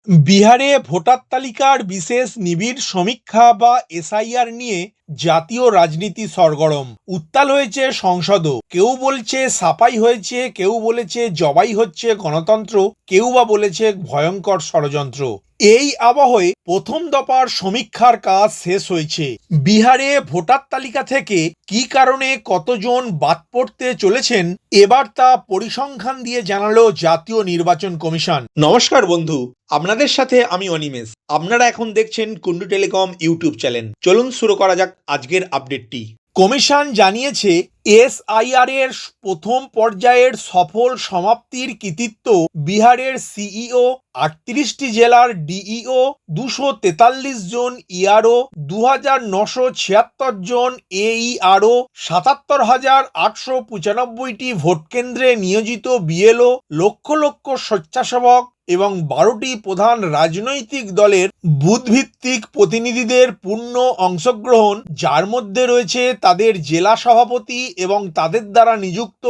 বিহারে ভোটার তালিকার বিশেষ নিবিড় সমীক্ষা বা এসআইআর নিয়ে জাতীয় রাজনীতি সরগরম। উত্তাল হয়েছে সংসদও। কেউ বলছে সাফাই হয়েছে, কেউ বলেছে জবাই হচ্ছে গণতন্ত্র, কেউ বা বলেছে ভয়ঙ্কর ষড়যন্ত্র। এই আবহে প্রথম দফার সমীক্ষার কাজ শেষ হয়েছে। বিহারে ভোটার তালিকা থেকে কী কারণে কতজন বাদ পড়তে চলেছেন এবার তা পরিসংখ্যান দিয়ে জানালো জাতীয় নির্বাচন কমিশন। নমস্কার বন্ধু, আপনাদের সাথে আমি অনিমেষ। আপনারা এখন দেখছেন কুন্ডু টেলিকম ইউটিউব চ্যানেল। চলুন শুরু করা যাক আজকের আপডেটটি। কমিশন জানিয়েছে এসআইআর এর প্রথম পর্যায়ের সফল সমাপ্তির কৃতিত্ব বিহারের সিইও, 38টি জেলার ডিইও, 243 জন ইআরও, 2976 জন এইআরও, 77,895টি ভোটকেন্দ্রে নিয়োজিত বিএলও, লক্ষ লক্ষ স্বেচ্ছাসেবক এবং 12টি প্রধান রাজনৈতিক দলের বুথভিত্তিক প্রতিনিধিদের পূর্ণ অংশগ্রহণ, যার মধ্যে রয়েছে তাদের জেলা সভাপতি এবং তাদের দ্বারা নিযুক্ত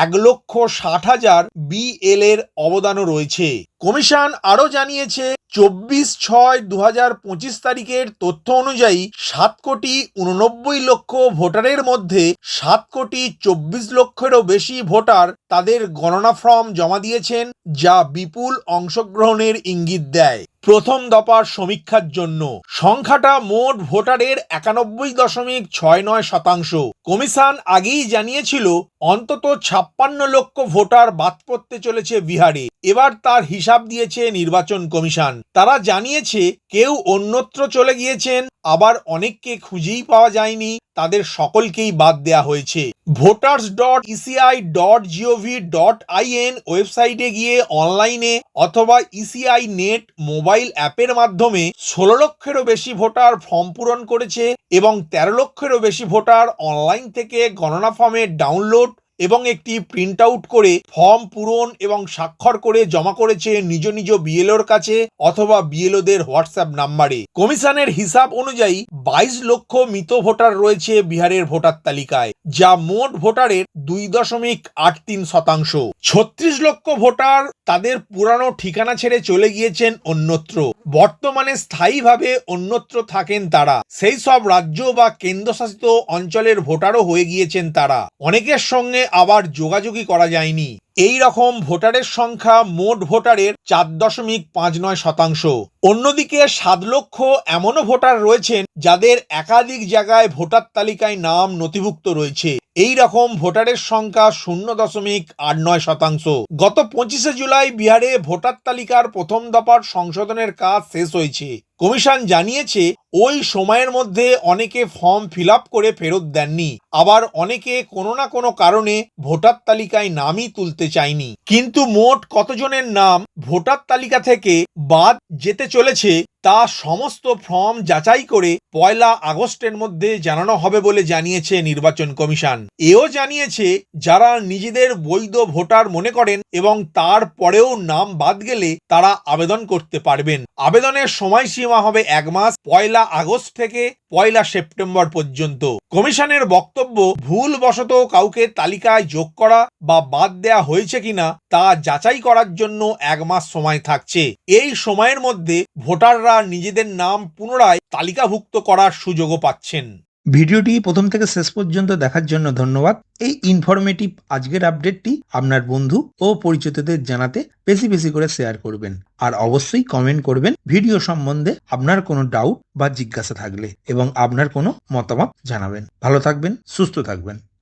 1,60,000 বিএল এর অবদানও রয়েছে। কমিশন আরও জানিয়েছে 24/6/2025 তারিখের তথ্য অনুযায়ী 7,89,00,000 ভোটারের মধ্যে 7,24,00,000-এরও বেশি ভোটার তাদের গণনা ফর্ম জমা দিয়েছেন, যা বিপুল অংশগ্রহণের ইঙ্গিত দেয়। প্রথম দফার সমীক্ষার জন্য সংখ্যাটা মোট ভোটারের 91.69%। কমিশন আগেই জানিয়েছিল অন্তত 56 লক্ষ ভোটার বাদ পড়তে চলেছে বিহারে। এবার তার হিসাব দিয়েছে নির্বাচন কমিশন। তারা জানিয়েছে কেউ অন্যত্র চলে গিয়েছেন, আবার অনেককে খুঁজেই পাওয়া যায়নি, তাদের সকলকেই বাদ দেয়া হয়েছে। voters.eci.gov.in ওয়েবসাইটে গিয়ে অনলাইনে অথবা ইসিআই নেট মোবাইল অ্যাপের মাধ্যমে 16 লক্ষেরও বেশি ভোটার ফর্ম পূরণ করেছে এবং 13 লক্ষেরও বেশি ভোটার অনলাইন থেকে গণনা ফর্মের ডাউনলোড এবং একটি প্রিন্ট আউট করে ফর্ম পূরণ এবং স্বাক্ষর করে জমা করেছে নিজ নিজ বিএলওর কাছে অথবা বিএলওদের হোয়াটসঅ্যাপ নাম্বারে। কমিশনের হিসাব অনুযায়ী 22 লক্ষ মৃত ভোটার রয়েছে বিহারের ভোটার তালিকায়, যা মোট ভোটারের 2.83%। 36 লক্ষ ভোটার তাদের পুরানো ঠিকানা ছেড়ে চলে গিয়েছেন অন্যত্র। বর্তমানে স্থায়ীভাবে অন্যত্র থাকেন তারা। সেই সব রাজ্য বা কেন্দ্রশাসিত অঞ্চলের ভোটারও হয়ে গিয়েছেন তারা। অনেকের সঙ্গে আবার যোগাযোগই করা যায়নি। এই রকম ভোটারের সংখ্যা মোট ভোটারের 4.59%। অন্যদিকে 7 লক্ষ এমনও ভোটার রয়েছেন যাদের একাধিক জায়গায় ভোটার তালিকায় নাম নথিভুক্ত রয়েছে। এই রকম ভোটারের সংখ্যা 0.89%। গত 25শে জুলাই বিহারে ভোটার তালিকার প্রথম দফার সংশোধনের কাজ শেষ হয়েছে। কমিশন জানিয়েছে ওই সময়ের মধ্যে অনেকে ফর্ম ফিল আপ করে ফেরত দেননি, আবার অনেকে কোনো না কোনো কারণে ভোটার তালিকায় নামই তুলতে চায়নি। কিন্তু মোট কতজনের নাম ভোটার তালিকা থেকে বাদ যেতে চলেছে তা সমস্ত ফর্ম যাচাই করে 1 আগস্টের মধ্যে জানানো হবে বলে জানিয়েছে নির্বাচন কমিশন। এও জানিয়েছে যারা নিজেদের বৈধ ভোটার মনে করেন এবং তারপরেও নাম বাদ গেলে তারা আবেদন করতে পারবেন। আবেদনের সময়সীমা হবে 1 মাস, 1 আগস্ট থেকে 1 সেপ্টেম্বর পর্যন্ত। কমিশনের বক্তব্য, ভুলবশত কাউকে তালিকায় যোগ করা বা বাদ দেয়া হয়েছে কিনা তা যাচাই করার জন্য 1 মাস সময় থাকছে। এই সময়ের মধ্যে ভোটাররা নিজেদের নাম পুনরায় তালিকাভুক্ত করার সুযোগও পাচ্ছেন। ভিডিওটি প্রথম থেকে শেষ পর্যন্ত দেখার জন্য ধন্যবাদ। এই ইনফরমেটিভ আজকের আপডেটটি আপনার বন্ধু ও পরিচিতদের জানাতে বেশি বেশি করে শেয়ার করবেন, আর অবশ্যই কমেন্ট করবেন ভিডিও সম্বন্ধে আপনার কোনো ডাউট বা জিজ্ঞাসা থাকলে এবং আপনার কোনো মতামত জানাবেন। ভালো থাকবেন, সুস্থ থাকবেন।